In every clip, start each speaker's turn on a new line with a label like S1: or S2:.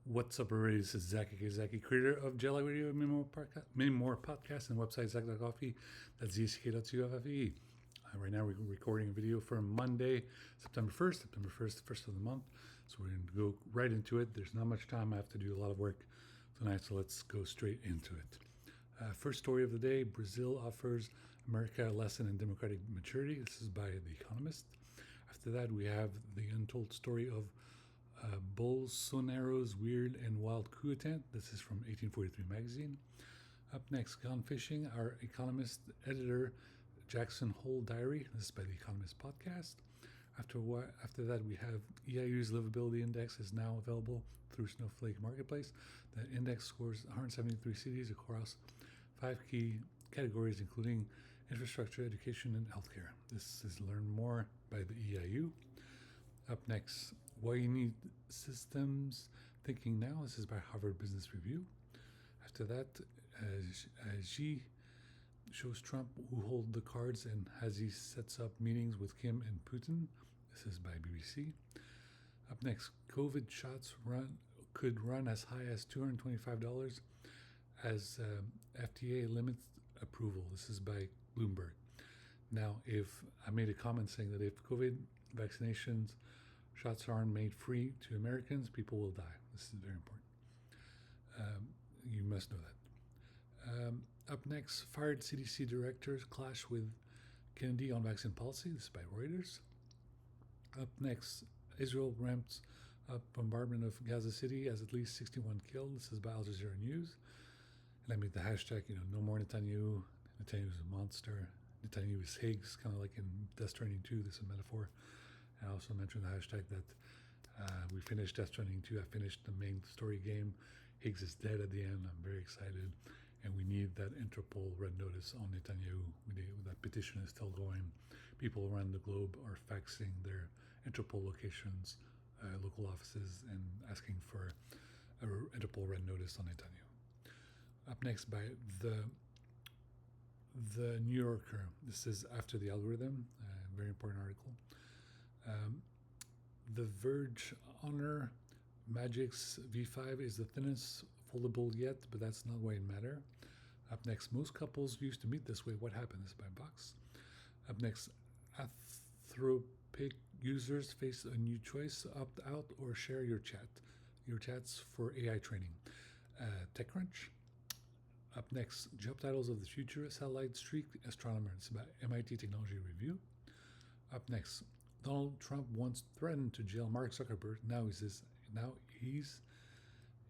S1: What's up, everybody? This is Zack, Zacky, creator of Jelly Radio, many more podcasts, and website Zack.coffee. That's ZCK.CUFFE. Right now, we're recording a video for Monday, September 1st. September 1st, the first of the month. So we're going to go right into it. There's not much time. I have to do a lot of work tonight, so let's go straight into it. First story of the day: Brazil offers America a lesson in democratic maturity. This is by The Economist. After that, we have the untold story of Bolsonaro's weird and wild coup attempt. This is from 1843 magazine. Up next, Gone Fishing, our Economist editor Jackson Hole diary. This is by the Economist podcast. After that, we have EIU's livability index is now available through Snowflake Marketplace. The index scores 173 cities across 5 key categories, including infrastructure, education, and healthcare. This is learn more by the EIU. Up next, why you need systems thinking now. This is by Harvard Business Review. After that, Xi shows Trump who hold the cards and as he sets up meetings with Kim and Putin. This is by BBC. Up next, COVID shots could run as high as $225 as FDA limits approval. This is by Bloomberg. Now, if I made a comment saying that if COVID vaccinations shots aren't made free to Americans, people will die. This is very important. You must know that. Up next, fired CDC directors clash with Kennedy on vaccine policy. This is by Reuters. Up next, Israel ramps up bombardment of Gaza City as at least 61 killed. This is by Al Jazeera News. And I made the hashtag, no more Netanyahu. Netanyahu is a monster. Netanyahu is Higgs, kind of like in Death Stranding 2. This is a metaphor. I also mentioned the hashtag that we finished Death Stranding 2. I finished the main story game. Higgs is dead at the end. I'm very excited. And we need that Interpol red notice on Netanyahu. That petition is still going. People around the globe are faxing their Interpol locations, local offices, and asking for a Interpol red notice on Netanyahu. Up next, by the New Yorker. This is after the algorithm. A very important article. The Verge Honor Magic's V5 is the thinnest foldable yet, but that's not why it matters. Up next, most couples used to meet this way. What happened? This is by Box. Up next, Anthropic users face a new choice: opt out or share your chats for AI training. TechCrunch. Up next, job titles of the future: satellite streak astronomer. It's about MIT Technology Review. Up next, Donald Trump once threatened to jail Mark Zuckerberg. Now he's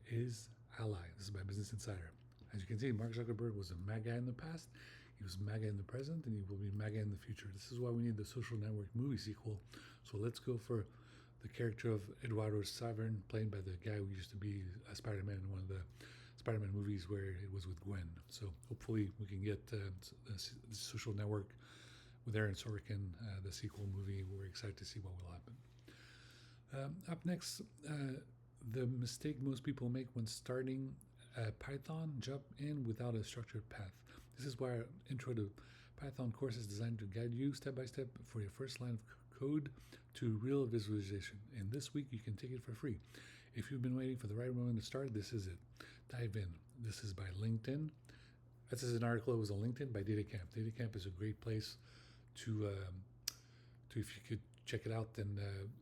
S1: his ally. This is by Business Insider. As you can see, Mark Zuckerberg was a MAGA in the past. He was MAGA in the present, and he will be MAGA in the future. This is why we need the Social Network movie sequel. So let's go for the character of Eduardo Savern, played by the guy who used to be a Spider-Man in one of the Spider-Man movies where it was with Gwen. So hopefully we can get the Social Network with Aaron Sorkin, the sequel movie. We're excited to see what will happen. Up next, the mistake most people make when starting Python: jump in without a structured path. This is why our Intro to Python course is designed to guide you step by step for your first line of code to real visualization. And this week you can take it for free. If you've been waiting for the right moment to start, this is it. Dive in. This is by LinkedIn. This is an article that was on LinkedIn by DataCamp. DataCamp is a great place to if you could check it out and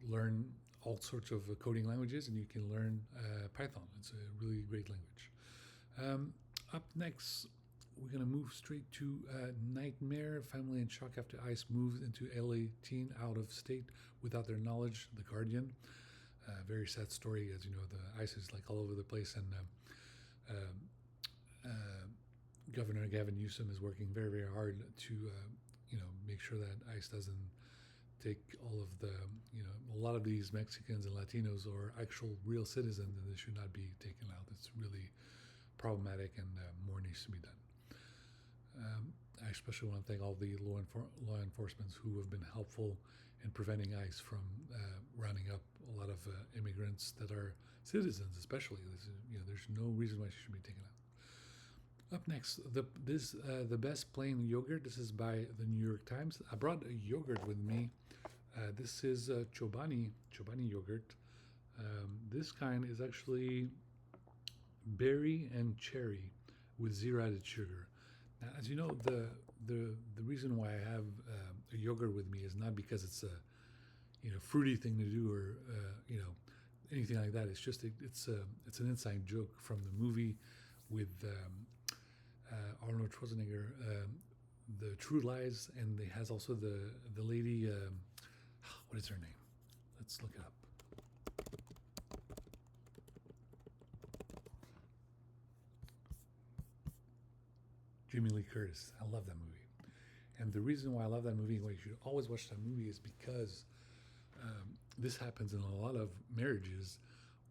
S1: learn all sorts of coding languages, and you can learn Python. It's a really great language. Up next, we're going to move straight to Nightmare. Family in shock after ICE moves into LA teen out of state without their knowledge. The Guardian. Very sad story. As you know, the ICE is like all over the place, and Governor Gavin Newsom is working very, very hard to make sure that ICE doesn't take all of the, a lot of these Mexicans and Latinos are actual real citizens, and they should not be taken out. It's really problematic, and more needs to be done. I especially want to thank all the law enforcement who have been helpful in preventing ICE from rounding up a lot of immigrants that are citizens, especially. There's no reason why she should be taken out. Up next, the best plain yogurt. This is by the New York Times. I brought a yogurt with me. This is Chobani yogurt. This kind is actually berry and cherry with zero added sugar. Now, as you know, the reason why I have a yogurt with me is not because it's a fruity thing to do or anything like that. It's just it's an inside joke from the movie with Arnold Schwarzenegger, the True Lies, and it has also the lady. What is her name? Let's look it up. Jamie Lee Curtis. I love that movie. And the reason why I love that movie, why you should always watch that movie, is because this happens in a lot of marriages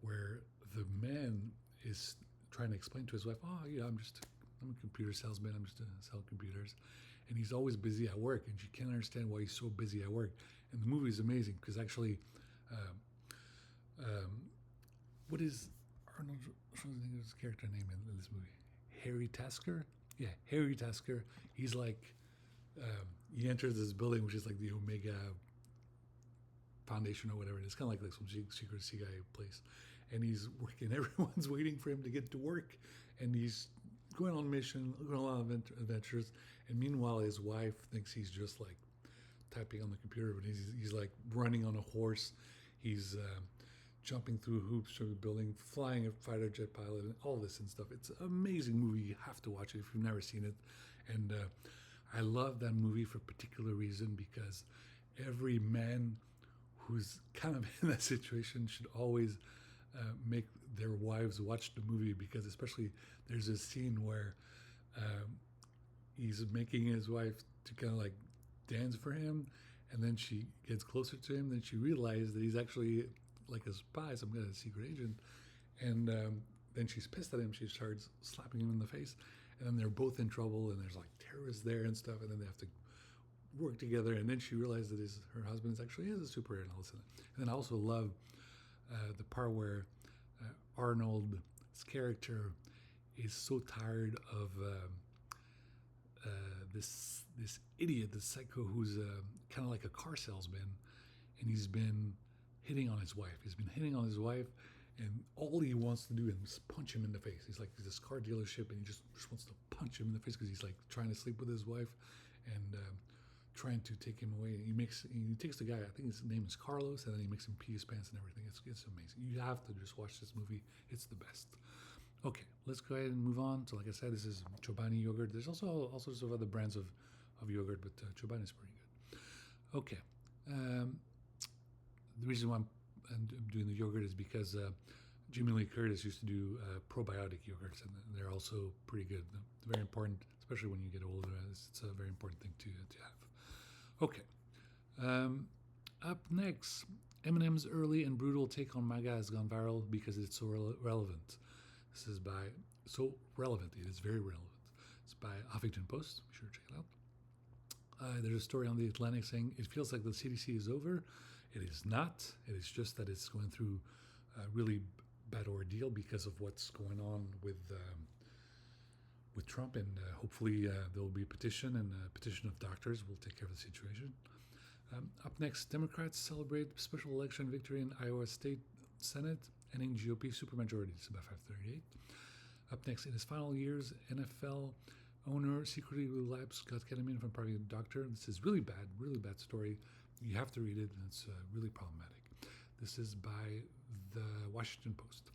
S1: where the man is trying to explain to his wife, "Oh, yeah, I'm a computer salesman. I'm just to sell computers," and he's always busy at work, and she can't understand why he's so busy at work. And the movie is amazing because actually, um, um, what is Arnold Schwarzenegger's character name in this movie? Harry Tasker. Yeah, Harry Tasker. He's like he enters this building, which is like the Omega Foundation or whatever. It's kind of like some secret CIA place, and he's working. Everyone's waiting for him to get to work, and he's going on a mission, going on a lot of adventures. And meanwhile, his wife thinks he's just like typing on the computer, but he's like running on a horse. He's jumping through hoops from the building, flying a fighter jet pilot, and all this and stuff. It's an amazing movie. You have to watch it if you've never seen it. And I love that movie for a particular reason because every man who's kind of in that situation should always make their wives watch the movie, because especially there's a scene where he's making his wife to kind of like dance for him, and then she gets closer to him, then she realizes that he's actually like a spy, some kind of secret agent, and then she's pissed at him. She starts slapping him in the face, and then they're both in trouble, and there's like terrorists there and stuff, and then they have to work together, and then she realizes that her husband is actually a superhero and all this. And then I also love the part where Arnold's character is so tired of this idiot, this psycho who's kind of like a car salesman, and he's been hitting on his wife. He's been hitting on his wife, and all he wants to do is punch him in the face. He's like this car dealership, and he just wants to punch him in the face because he's like trying to sleep with his wife and trying to take him away. He takes the guy. I think his name is Carlos, and then he makes him pee his pants and everything. It's amazing. You have to just watch this movie. It's the best. Okay, let's go ahead and move on. So, like I said, this is Chobani yogurt. There's also all sorts of other brands of yogurt, but Chobani is pretty good. Okay. The reason why I'm doing the yogurt is because Jamie Lee Curtis used to do probiotic yogurts, and they're also pretty good. It's very important, especially when you get older. It's a very important thing to have. Okay. Up next, Eminem's early and brutal take on MAGA has gone viral because it's so relevant. This is by so relevant. It is very relevant. It's by Huffington Post. Be sure to check it out. There's a story on the Atlantic saying it feels like the CDC is over. It is not. It is just that it's going through a really bad ordeal because of what's going on with Trump, and hopefully there will be a petition, and a petition of doctors will take care of the situation. Up next, Democrats celebrate special election victory in Iowa State Senate, ending GOP supermajority. It's about 538. Up next, in his final years, NFL owner secretly relapsed, got ketamine from a private doctor. This is really bad story. You have to read it, and it's really problematic. This is by the Washington Post.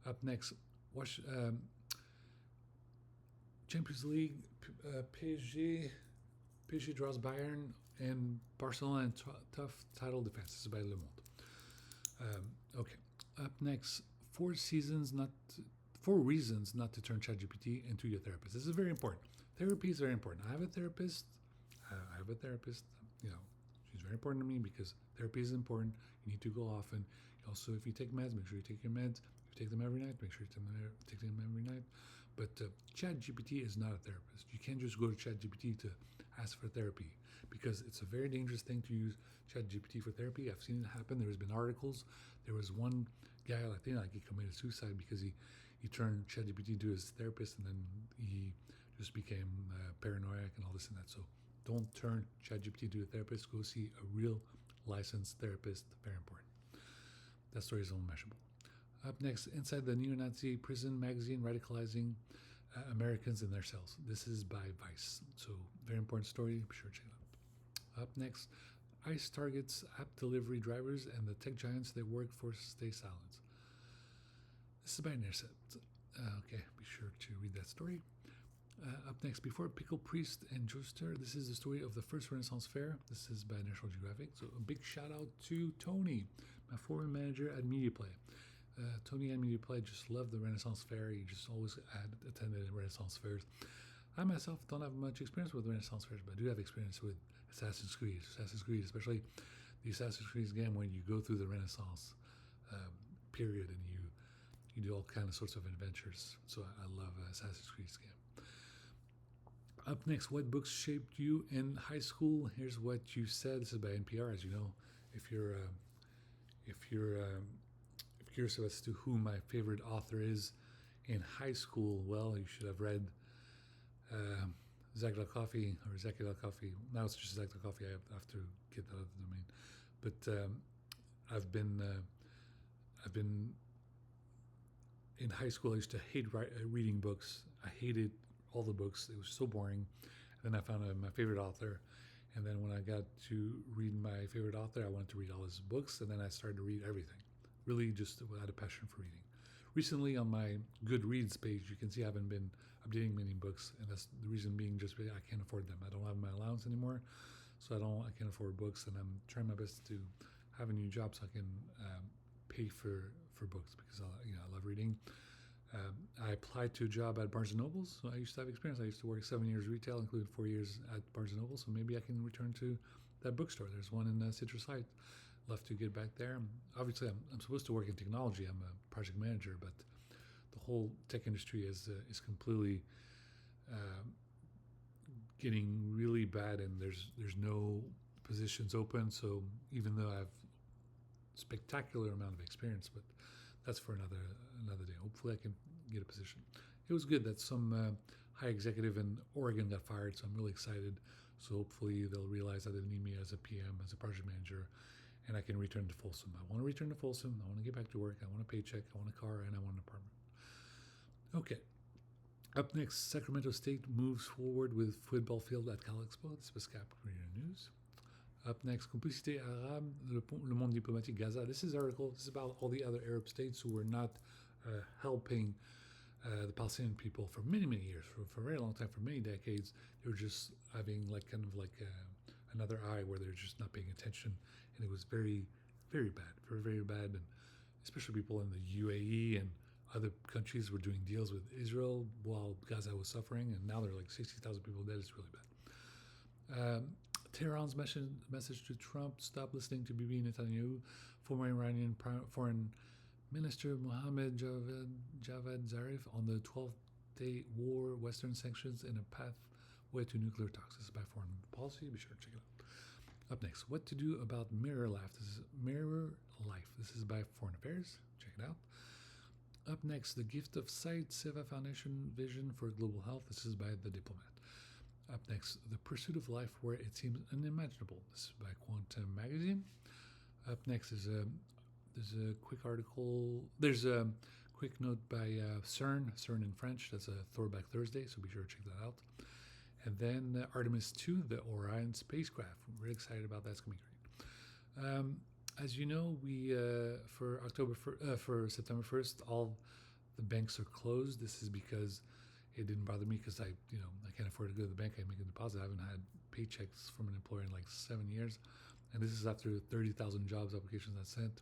S1: Up next, Champions League, PSG draws Bayern, and Barcelona in tough title defense. This is by Le Monde. Okay. Up next, four reasons not to turn ChatGPT into your therapist. This is very important. Therapy is very important. I have a therapist. You know, she's very important to me because therapy is important. You need to go often. Also, if you take meds, make sure you take your meds. If you take them every night, make sure you take them every night. But ChatGPT is not a therapist. You can't just go to ChatGPT to ask for therapy, because it's a very dangerous thing to use ChatGPT for therapy. I've seen it happen. There's been articles. There was one guy, I think, like he committed suicide because he turned ChatGPT into his therapist, and then he just became paranoid and all this and that. So don't turn ChatGPT into a therapist. Go see a real licensed therapist. Very important. That story is unmeasurable. Up next, Inside the Neo-Nazi Prison Magazine, Radicalizing Americans in Their Cells. This is by Vice. So, very important story. Be sure to check it out. Up next, ICE targets app delivery drivers and the tech giants they work for stay silent. This is by Intercept. Okay, be sure to read that story. Up next, Before Pickle Priest and Joester, this is the story of the first Renaissance Fair. This is by National Geographic. So a big shout out to Tony, my former manager at MediaPlay. Tony at MediaPlay just loved the Renaissance Fair. He just always attended Renaissance fairs. I myself don't have much experience with Renaissance fairs, but I do have experience with Assassin's Creed. Assassin's Creed, especially the Assassin's Creed game when you go through the Renaissance period and you do all kinds of sorts of adventures. So I love Assassin's Creed's game. Up next, what books shaped you in high school? Here's what you said. This is by NPR, as you know. If you're curious as to who my favorite author is in high school, well, you should have read Zack Coffee or Zack Coffee. Now it's just Zack Coffee. I have to get that out of the domain. But I've been in high school. I used to hate reading books. I hated all the books. It was so boring. And then I found my favorite author. And then when I got to read my favorite author, I wanted to read all his books. And then I started to read everything. Really just had a passion for reading. Recently on my Goodreads page, you can see I haven't been updating many books. And that's the reason being just because I can't afford them. I don't have my allowance anymore. So I can't afford books. And I'm trying my best to have a new job so I can pay for books because I love reading. I applied to a job at Barnes & Noble, so I used to have experience. I used to work 7 years retail, including 4 years at Barnes & Noble, so maybe I can return to that bookstore. There's one in Citrus Heights. Love to get back there. Obviously, I'm supposed to work in technology. I'm a project manager, but the whole tech industry is completely getting really bad, and there's no positions open. So even though I have spectacular amount of experience, but that's for another day. Hopefully I can get a position. It was good that some high executive in Oregon got fired, so I'm really excited. So hopefully they'll realize that they need me as a PM, as a project manager, and I can return to Folsom. I want to return to Folsom. I want to get back to work. I want a paycheck. I want a car, and I want an apartment. Okay. Up next, Sacramento State moves forward with football field at Cal Expo. This was Cap Career News. Up next, Complicité Arabe, Le Monde Diplomatique, Gaza. This is article. This is about all the other Arab states who were not helping the Palestinian people for many, many years, for a very long time, for many decades. They were just having another eye where they're just not paying attention, and it was very, very bad, very, very bad, and especially people in the UAE and other countries were doing deals with Israel while Gaza was suffering, and now there are like 60,000 people dead. It's really bad. Tehran's message to Trump: stop listening to Bibi Netanyahu. Former Iranian Foreign Minister Mohammad Javad Zarif on the 12-day war, Western sanctions, and a pathway to nuclear talks. This is by Foreign Policy. Be sure to check it out. Up next, what to do about Mirror Life. This is Mirror Life. This is by Foreign Affairs. Check it out. Up next, The Gift of Sight, Seva Foundation Vision for Global Health. This is by The Diplomat. Up next, The Pursuit of Life Where It Seems Unimaginable. This is by Quantum Magazine. Up next is there's a quick article. There's a quick note by CERN in French. That's a Throwback Thursday, so be sure to check that out. And then Artemis 2, the Orion spacecraft. We're really excited about that. It's going to be great. As you know, we for September 1st, all the banks are closed. This is because it didn't bother me because I can't afford to go to the bank. I make a deposit. I haven't had paychecks from an employer in like 7 years, and this is after 30,000 jobs applications I sent,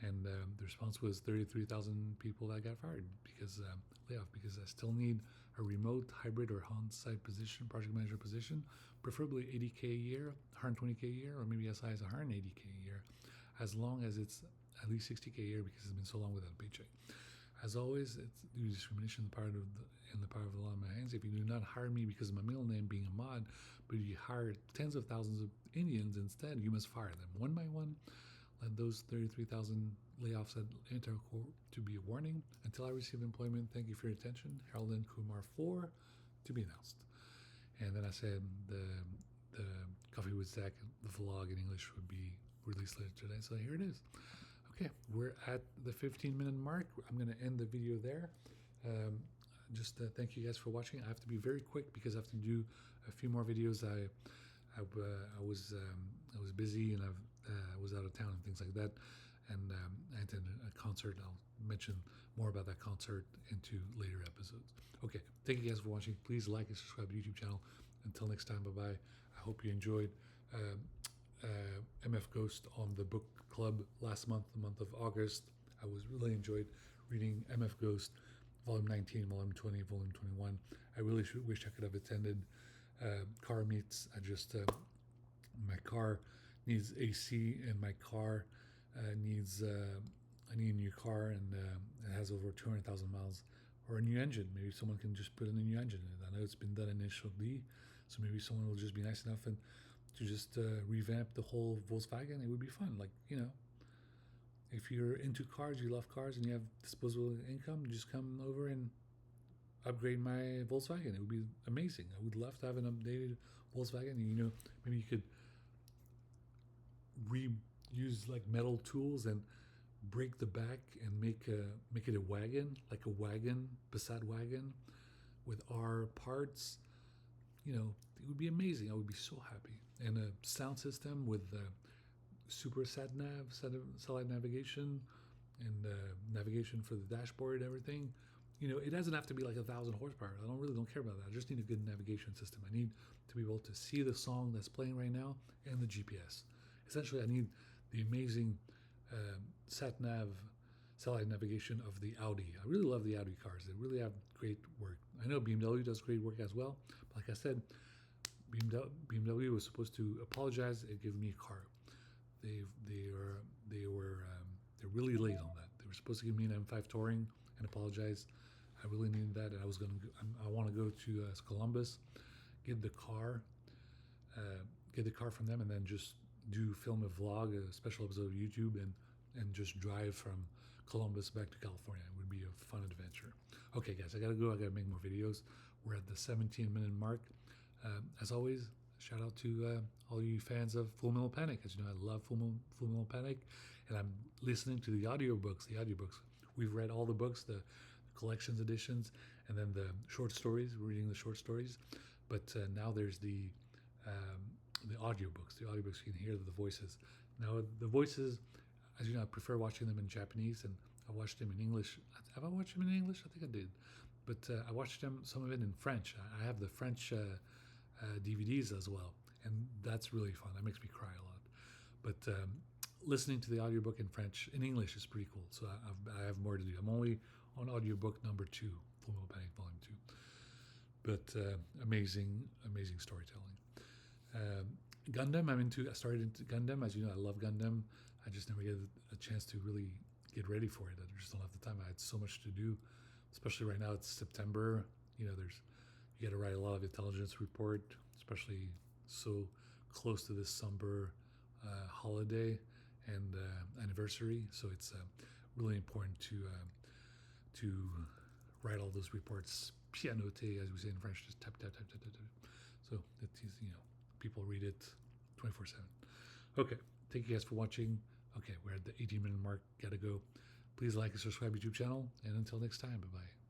S1: and the response was 33,000 people that got fired because layoff. Because I still need a remote, hybrid, or on-site position, project manager position, preferably 80K a year, 120K a year, or maybe as high as 180K a year, as long as it's at least 60K a year because it's been so long without a paycheck. As always, it's due to discrimination in the power of the law in my hands. If you do not hire me because of my middle name being Ahmad, but you hire tens of thousands of Indians instead, you must fire them one by one. Let those 33,000 layoffs at Intercorp to be a warning. Until I receive employment, thank you for your attention. Harold and Kumar 4 to be announced. And then I said the Coffee with Zack, the vlog in English, would be released later today. So here it is. Okay, we're at the 15-minute mark. I'm going to end the video there. Just thank you guys for watching. I have to be very quick because I have to do a few more videos. I was busy, and I was out of town and things like that, and I attended a concert. I'll mention more about that concert into later episodes. Okay, thank you guys for watching. Please like and subscribe to the YouTube channel. Until next time, bye bye. I hope you enjoyed MF Ghost on the book club last month, the month of August. I was really enjoyed reading MF Ghost, Volume 19, Volume 20, Volume 21. I really wish I could have attended car meets. My car needs AC, and my car needs I need a new car, and it has over 200,000 miles, or a new engine. Maybe someone can just put in a new engine in it. I know it's been done initially, so maybe someone will just be nice enough and to just revamp the whole Volkswagen. It would be fun. Like, if you're into cars, you love cars, and you have disposable income, just come over and upgrade my Volkswagen. It would be amazing. I would love to have an updated Volkswagen. And, maybe you could reuse like metal tools and break the back and make it a wagon, like a wagon, Passat wagon, with our parts. It would be amazing. I would be so happy. And a sound system with super satellite navigation, and navigation for the dashboard and everything. It doesn't have to be like 1,000 horsepower. I don't care about that. I just need a good navigation system. I need to be able to see the song that's playing right now and the GPS. Essentially, I need the amazing satellite navigation of the Audi. I really love the Audi cars. They really have great work. I know BMW does great work as well. But like I said, BMW was supposed to apologize and give me a car. They're really late on that. They were supposed to give me an M5 Touring and apologize. I really needed that, and I want to go to Columbus, get the car from them, and then just film a vlog, a special episode of YouTube, and just drive from Columbus back to California. It would be a fun adventure. Okay, guys, I gotta go. I gotta make more videos. We're at the 17-minute mark. As always, shout out to all you fans of Full Metal Panic. As you know, I love Full Metal Panic, and I'm listening to the audiobooks. We've read all the books, the collections editions, and then the short stories. We're reading the short stories, but now there's the audiobooks. The audiobooks, you can hear the voices. Now, the voices, as you know, I prefer watching them in Japanese, and I watched them in English. Have I watched them in English? I think I did. But I watched some of it in French. I have the French DVDs as well, and that's really fun. That makes me cry a lot. But listening to the audiobook in English is pretty cool. So I have more to do. I'm only on audiobook number 2, Full Metal Panic Volume 2. But amazing storytelling. Gundam, I started into Gundam. As you know, I love Gundam. I just never get a chance to really get ready for it. I just don't have the time. I had so much to do, especially right now. It's September. You got to write a lot of intelligence report, especially so close to this summer holiday and anniversary. So it's really important to write all those reports, pianoter, as we say in French, just tap. So it's people read it 24/7. Okay, thank you guys for watching. Okay, we're at the 18-minute mark. Gotta go. Please like and subscribe to the YouTube channel. And until next time, bye-bye.